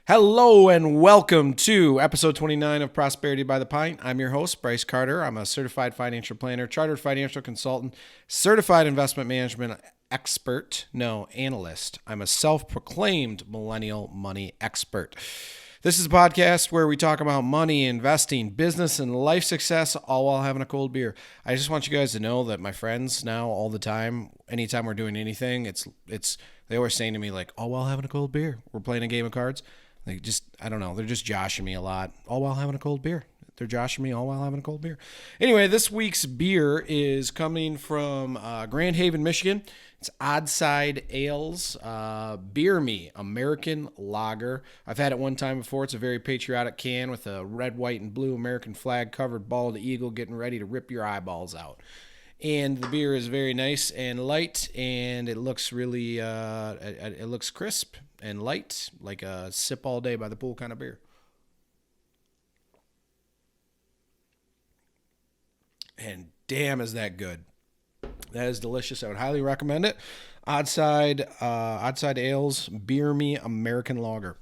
Hello and welcome to episode 29 of Prosperity by the Pint. I'm your host, Brice Carter. I'm a certified financial planner, chartered financial consultant, certified investment management analyst. I'm a self-proclaimed millennial money expert. This is a podcast where we talk about money, investing, business, and life success, all while having a cold beer. I just want you guys to know that my friends now, all the time, anytime we're doing anything, they always saying to me like, all while having a cold beer. We're playing a game of cards. I don't know. They're just joshing me a lot, all while having a cold beer. They're joshing me all while having a cold beer. Anyway, this week's beer is coming from Grand Haven, Michigan. It's Oddside Ales Beer Me American Lager. I've had it one time before. It's a very patriotic can with a red, white, and blue American flag covered bald eagle getting ready to rip your eyeballs out. And the beer is very nice and light, and it looks really, it looks crisp and light, like a sip all day by the pool kind of beer. And damn, is that good. That is delicious. I would highly recommend it. Oddside Ales Beer Me American Lager.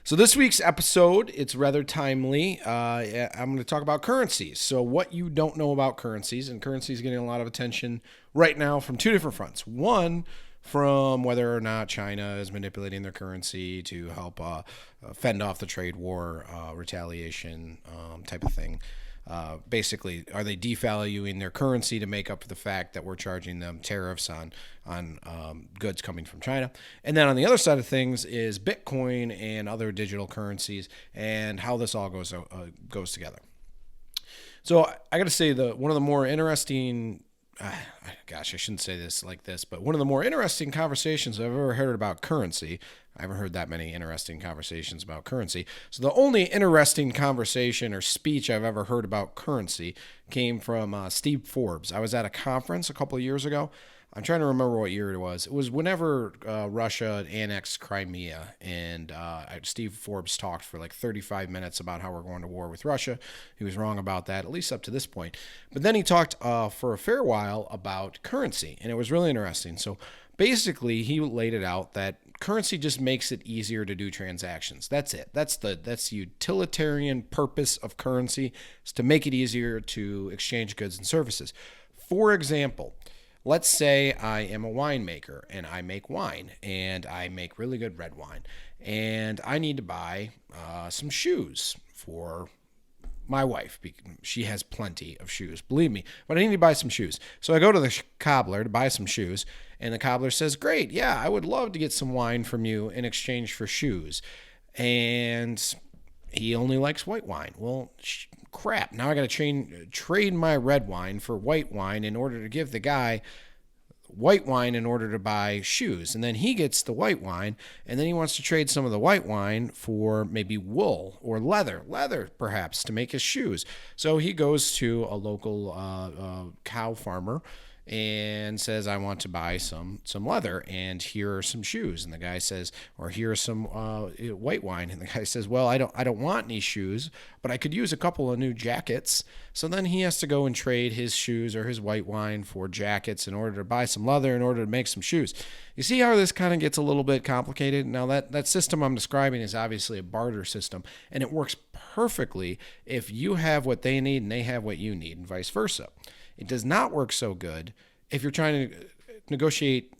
So this week's episode, it's rather timely. I'm going to talk about currencies. So what you don't know about currencies, and currencies getting a lot of attention right now from two different fronts. One, from whether or not China is manipulating their currency to help fend off the trade war, retaliation type of thing. Basically, are they devaluing their currency to make up for the fact that we're charging them tariffs on goods coming from China? And then on the other side of things is Bitcoin and other digital currencies and how this all goes together. So I got to say, one of the more interesting, I shouldn't say this like this, but one of the more interesting conversations I've ever heard about currency. I haven't heard that many interesting conversations about currency. So the only interesting conversation or speech I've ever heard about currency came from Steve Forbes. I was at a conference a couple of years ago. I'm trying to remember what year it was. It was whenever Russia annexed Crimea, and Steve Forbes talked for like 35 minutes about how we're going to war with Russia. He was wrong about that, at least up to this point. But then he talked for a fair while about currency, and it was really interesting. So basically, he laid it out that currency just makes it easier to do transactions. That's it. That's the utilitarian purpose of currency, is to make it easier to exchange goods and services. For example, let's say I am a winemaker and I make wine and I make really good red wine, and I need to buy some shoes for my wife. She has plenty of shoes, believe me, but I need to buy some shoes. So I go to the cobbler to buy some shoes, and the cobbler says, great, yeah, I would love to get some wine from you in exchange for shoes. And he only likes white wine. Well, crap, now I got to trade my red wine for white wine in order to give the guy white wine in order to buy shoes. And then he gets the white wine, and then he wants to trade some of the white wine for maybe wool or leather perhaps, to make his shoes. So he goes to a local cow farmer and says, I want to buy some leather, and here are some shoes. And the guy says, or here are some white wine. And the guy says, well, I don't want any shoes, but I could use a couple of new jackets. So then he has to go and trade his shoes or his white wine for jackets in order to buy some leather in order to make some shoes. You see how this kind of gets a little bit complicated? Now that system I'm describing is obviously a barter system, and it works perfectly if you have what they need and they have what you need, and vice versa. It does not work so good if you're trying to negotiate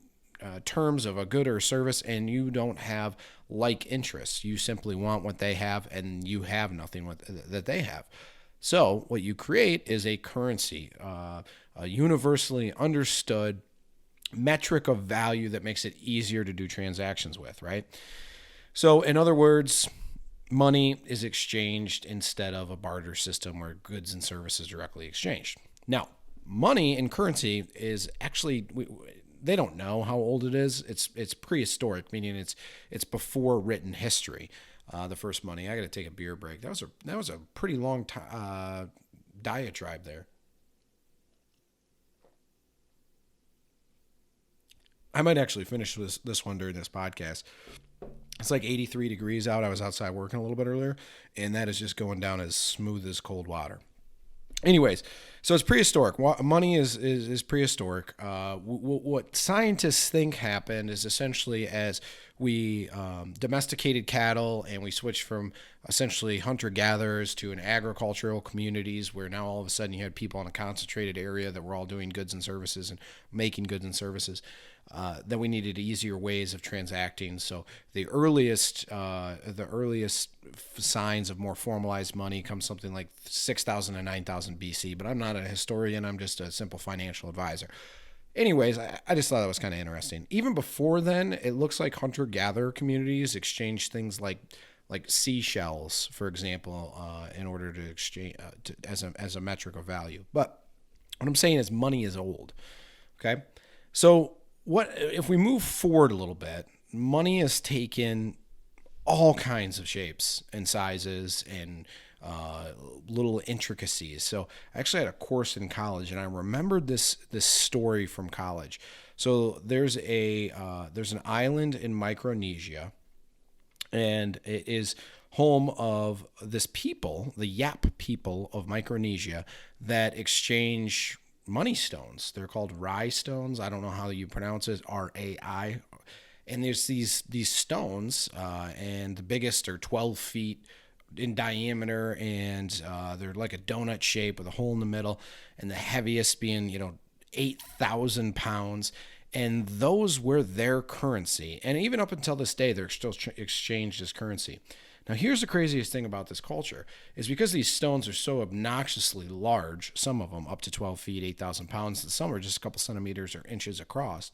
terms of a good or service and you don't have like interests. You simply want what they have and you have nothing that they have. So what you create is a currency, a universally understood metric of value that makes it easier to do transactions with, right? So in other words, money is exchanged instead of a barter system where goods and services directly exchanged. Now, money and currency is actually, they don't know how old it is. It's prehistoric, meaning it's before written history. The first money. I got to take a beer break. That was a pretty long diatribe there. I might actually finish this one during this podcast. It's like 83 degrees out. I was outside working a little bit earlier, and that is just going down as smooth as cold water. Anyways, So it's prehistoric. Money is prehistoric. What scientists think happened is essentially as we domesticated cattle and we switched from essentially hunter-gatherers to an agricultural communities where now all of a sudden you had people in a concentrated area that were all doing goods and services and making goods and services. That we needed easier ways of transacting. So the earliest signs of more formalized money come something like 6,000 to 9,000 BC. But I'm not a historian. I'm just a simple financial advisor. Anyways, I just thought that was kind of interesting. Even before then, it looks like hunter-gatherer communities exchange things like seashells, for example, in order to exchange as a metric of value. But what I'm saying is money is old. Okay, so what if we move forward a little bit? Money has taken all kinds of shapes and sizes and little intricacies. So I actually had a course in college, and I remembered this story from college. So there's an island in Micronesia, and it is home of this people, the Yap people of Micronesia, that exchange money stones. They're called Rai stones. I don't know how you pronounce it, Rai. And there's these stones, and the biggest are 12 feet in diameter, and they're like a donut shape with a hole in the middle, and the heaviest being 8,000 pounds. And those were their currency. And even up until this day, they're still exchanged as currency. Now, here's the craziest thing about this culture is because these stones are so obnoxiously large, some of them up to 12 feet, 8,000 pounds, and some are just a couple centimeters or inches across,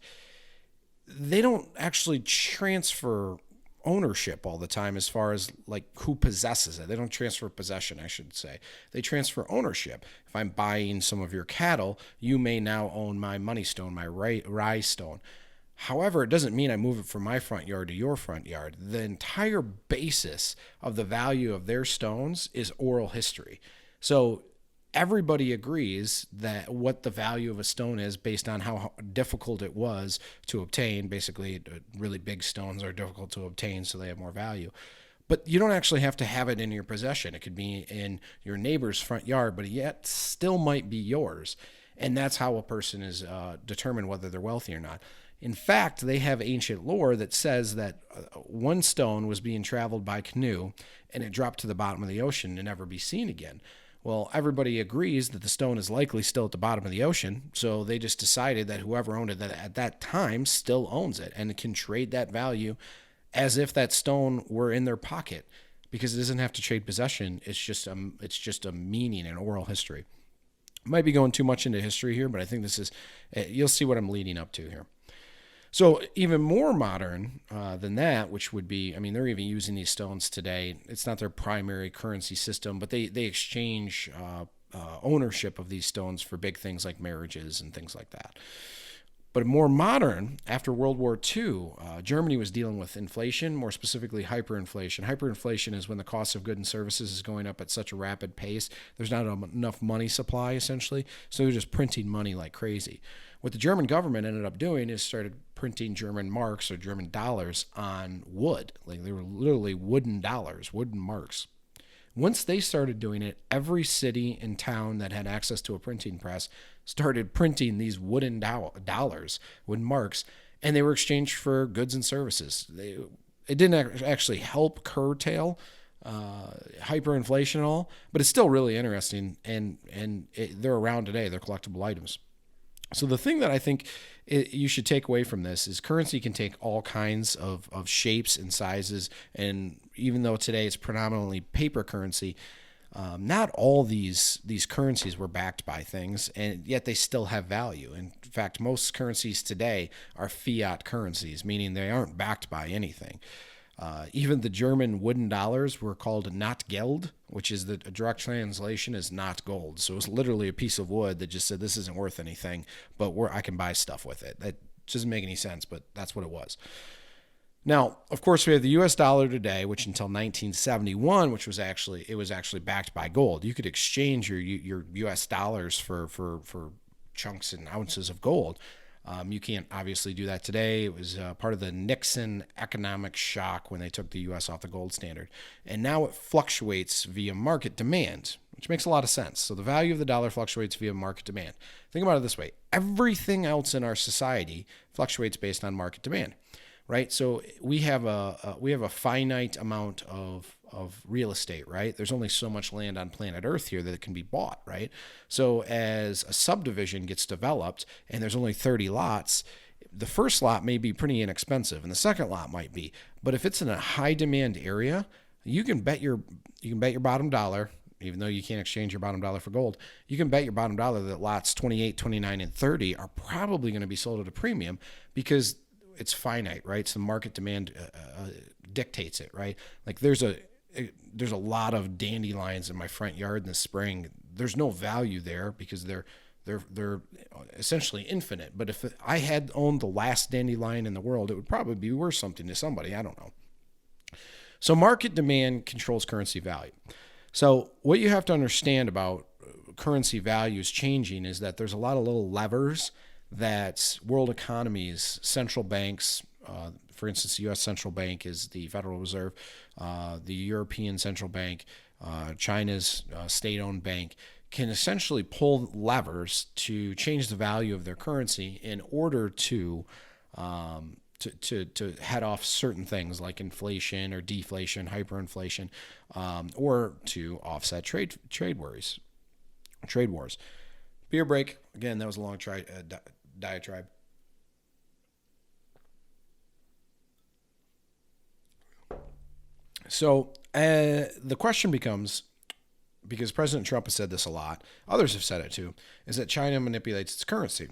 they don't actually transfer ownership all the time as far as like who possesses it. They don't transfer possession, I should say. They transfer ownership. If I'm buying some of your cattle, you may now own my money stone, my Rai stone. However, it doesn't mean I move it from my front yard to your front yard. The entire basis of the value of their stones is oral history. So everybody agrees that what the value of a stone is based on how difficult it was to obtain. Basically, really big stones are difficult to obtain, so they have more value. But you don't actually have to have it in your possession. It could be in your neighbor's front yard, but yet still might be yours. And that's how a person is determined whether they're wealthy or not. In fact, they have ancient lore that says that one stone was being traveled by canoe and it dropped to the bottom of the ocean to never be seen again. Well, everybody agrees that the stone is likely still at the bottom of the ocean, so they just decided that whoever owned it at that time still owns it and can trade that value as if that stone were in their pocket, because it doesn't have to trade possession. It's just a meaning in oral history. Might be going too much into history here, but I think this is, you'll see what I'm leading up to here. So even more modern than that, which would be, they're even using these stones today. It's not their primary currency system, but they exchange ownership of these stones for big things like marriages and things like that. But more modern, after World War II, Germany was dealing with inflation, more specifically hyperinflation. Hyperinflation is when the cost of goods and services is going up at such a rapid pace. There's not enough money supply, essentially, so they're just printing money like crazy. What the German government ended up doing is started printing German marks or German dollars on wood. Like they were literally wooden dollars, wooden marks. Once they started doing it, every city and town that had access to a printing press started printing these wooden dollars, wooden marks, and they were exchanged for goods and services. It didn't actually help curtail hyperinflation at all, but it's still really interesting, and they're around today. They're collectible items. So the thing that I think you should take away from this is currency can take all kinds of shapes and sizes, and even though today it's predominantly paper currency, not all these currencies were backed by things, and yet they still have value. In fact, most currencies today are fiat currencies, meaning they aren't backed by anything. Even the German wooden dollars were called not Geld, which is a direct translation is not gold. So it's literally a piece of wood that just said this isn't worth anything, but I can buy stuff with it. That doesn't make any sense, but that's what it was. Now, of course, we have the U.S. dollar today, which until 1971, which was actually backed by gold. You could exchange your U.S. dollars for chunks and ounces of gold. You can't obviously do that today. It was part of the Nixon economic shock when they took the U.S. off the gold standard. And now it fluctuates via market demand. which makes a lot of sense. So the value of the dollar fluctuates via market demand. Think about it this way. Everything else in our society fluctuates based on market demand, right? So we have a finite amount of real estate, right? There's only so much land on planet Earth here that can be bought, right? So as a subdivision gets developed and there's only 30 lots, the first lot may be pretty inexpensive and the second lot might be. But if it's in a high demand area, you can bet your bottom dollar, even though you can't exchange your bottom dollar for gold, you can bet your bottom dollar that lots 28, 29, and 30 are probably going to be sold at a premium because it's finite, right? So market demand dictates it, right? Like there's a lot of dandelions in my front yard in the spring. There's no value there because they're essentially infinite. But if I had owned the last dandelion in the world, it would probably be worth something to somebody. I don't know. So market demand controls currency value. So what you have to understand about currency values changing is that there's a lot of little levers that world economies, central banks, for instance, the U.S. Central Bank is the Federal Reserve, the European Central Bank, China's state-owned bank, can essentially pull levers to change the value of their currency in order to head off certain things like inflation or deflation, hyperinflation, or to offset trade wars. Beer break. Again, that was a long diatribe. So the question becomes, because President Trump has said this a lot, others have said it too, is that China manipulates its currency.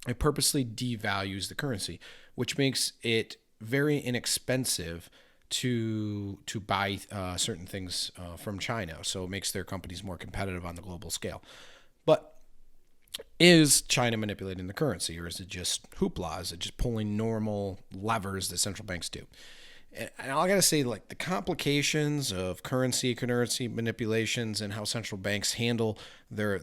It purposely devalues the currency, which makes it very inexpensive to buy certain things from China. So it makes their companies more competitive on the global scale. But is China manipulating the currency, or is it just hoopla? Is it just pulling normal levers that central banks do? And I got to say, like, the complications of currency manipulations and how central banks handle their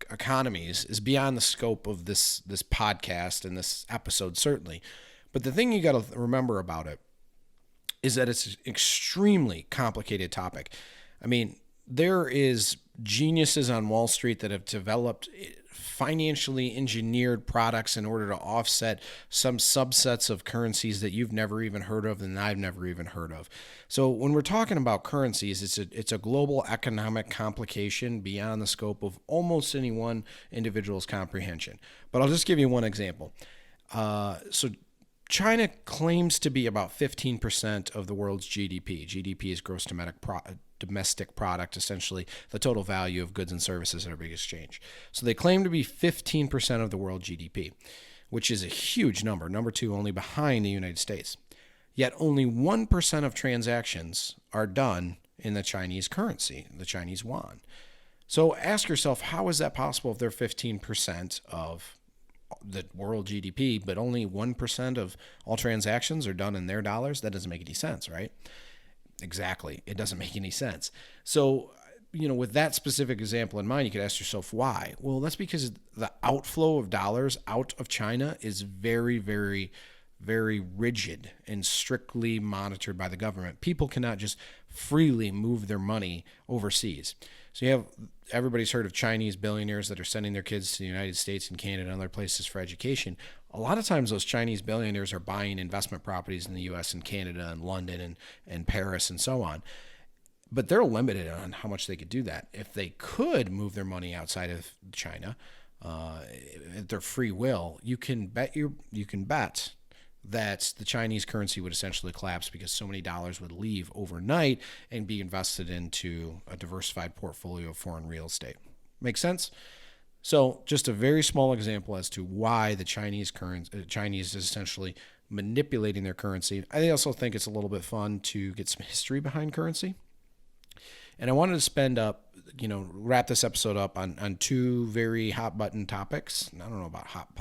economies is beyond the scope of this podcast and this episode, certainly. But the thing you got to remember about it is that it's an extremely complicated topic. I mean, there is geniuses on Wall Street that have developed financially engineered products in order to offset some subsets of currencies that you've never even heard of and I've never even heard of. So when we're talking about currencies, it's a global economic complication beyond the scope of almost any one individual's comprehension. But I'll just give you one example. So China claims to be about 15% of the world's GDP. GDP is gross domestic product, essentially the total value of goods and services at a big exchange. So they claim to be 15% of the world GDP, which is a huge number, number two only behind the United States. Yet only 1% of transactions are done in the Chinese currency, the Chinese yuan. So ask yourself, how is that possible if they're 15% of the world GDP, but only 1% of all transactions are done in their dollars? That doesn't make any sense, right? Exactly. It doesn't make any sense. So, with that specific example in mind, you could ask yourself why. Well, that's because the outflow of dollars out of China is very, very, very rigid and strictly monitored by the government. People cannot just freely move their money overseas. So everybody's heard of Chinese billionaires that are sending their kids to the United States and Canada and other places for education. A lot of times those Chinese billionaires are buying investment properties in the U.S. and Canada and London and Paris and so on. But they're limited on how much they could do that. If they could move their money outside of China, at their free will, you can bet that the Chinese currency would essentially collapse because so many dollars would leave overnight and be invested into a diversified portfolio of foreign real estate. Make sense? So just a very small example as to why the Chinese is essentially manipulating their currency. I also think it's a little bit fun to get some history behind currency. And I wanted to wrap this episode up on two very hot button topics. I don't know about hot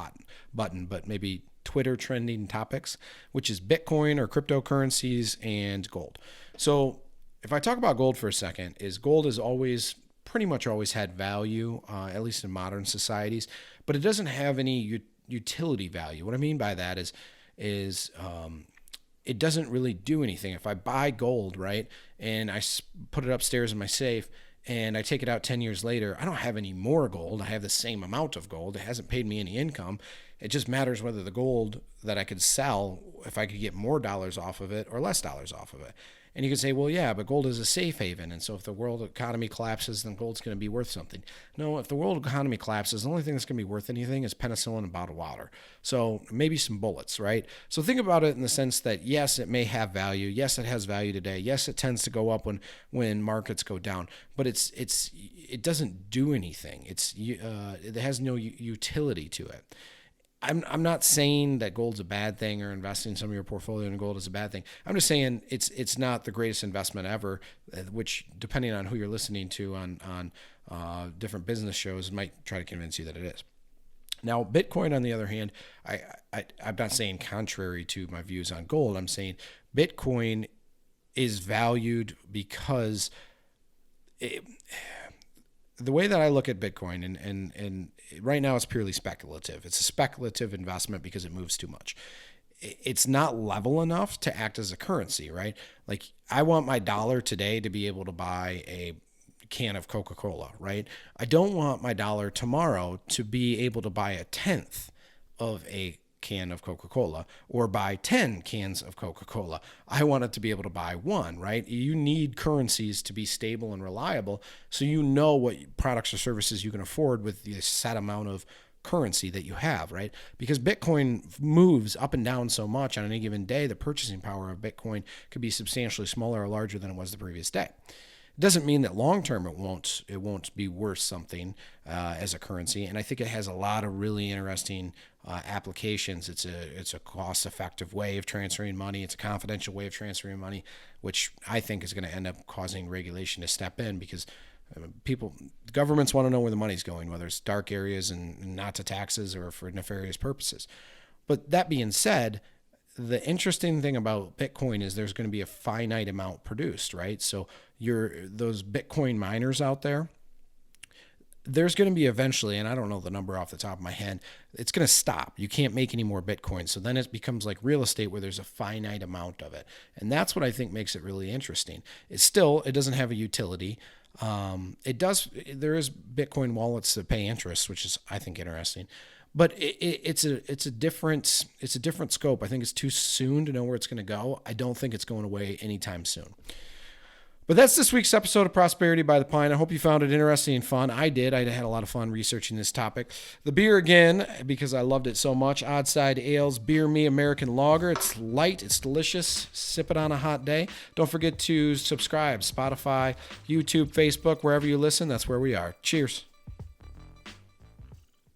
button, but maybe Twitter trending topics, which is Bitcoin or cryptocurrencies and gold. So if I talk about gold for a second, gold has pretty much always had value, at least in modern societies, but it doesn't have any utility value. What I mean by that is it doesn't really do anything. If I buy gold, right, and I put it upstairs in my safe, and I take it out 10 years later, I don't have any more gold. I have the same amount of gold. It hasn't paid me any income. It just matters whether the gold that I could sell, if I could get more dollars off of it or less dollars off of it. And you can say, well, yeah, but gold is a safe haven. And so if the world economy collapses, then gold's going to be worth something. No, if the world economy collapses, the only thing that's going to be worth anything is penicillin and bottled water. So maybe some bullets, right? So think about it in the sense that, yes, it may have value. Yes, it has value today. Yes, it tends to go up when markets go down. But it doesn't do anything. It has no utility to it. I'm not saying that gold's a bad thing or investing some of your portfolio in gold is a bad thing. I'm just saying it's not the greatest investment ever, which, depending on who you're listening to on different business shows, might try to convince you that it is. Now, Bitcoin, on the other hand, I'm not saying contrary to my views on gold. I'm saying Bitcoin is valued because the way that I look at Bitcoin, and right now it's purely speculative. It's a speculative investment because it moves too much. It's not level enough to act as a currency, right? Like, I want my dollar today to be able to buy a can of Coca-Cola, right? I don't want my dollar tomorrow to be able to buy a tenth of a can of Coca-Cola or buy 10 cans of Coca-Cola. I want it to be able to buy one, right? You need currencies to be stable and reliable so you know what products or services you can afford with the set amount of currency that you have, right? Because Bitcoin moves up and down so much on any given day, the purchasing power of Bitcoin could be substantially smaller or larger than it was the previous day. It doesn't mean that long term it won't be worth something as a currency, and I think it has a lot of really interesting applications. It's a cost effective way of transferring money. It's a confidential way of transferring money, which I think is going to end up causing regulation to step in because governments want to know where the money's going, whether it's dark areas and not to taxes or for nefarious purposes. But that being said, the interesting thing about Bitcoin is there's going to be a finite amount produced, right? So those Bitcoin miners out there, there's going to be eventually, and I don't know the number off the top of my head, it's going to stop. You can't make any more Bitcoin. So then it becomes like real estate where there's a finite amount of it. And that's what I think makes it really interesting. It doesn't have a utility. There is Bitcoin wallets that pay interest, which is, I think, interesting. But it's a different scope. I think it's too soon to know where it's going to go. I don't think it's going away anytime soon. But that's this week's episode of Prosperity by the Pine. I hope you found it interesting and fun. I did. I had a lot of fun researching this topic. The beer, again, because I loved it so much, Oddside Ales Beer Me American Lager. It's light. It's delicious. Sip it on a hot day. Don't forget to subscribe. Spotify, YouTube, Facebook, wherever you listen, that's where we are. Cheers.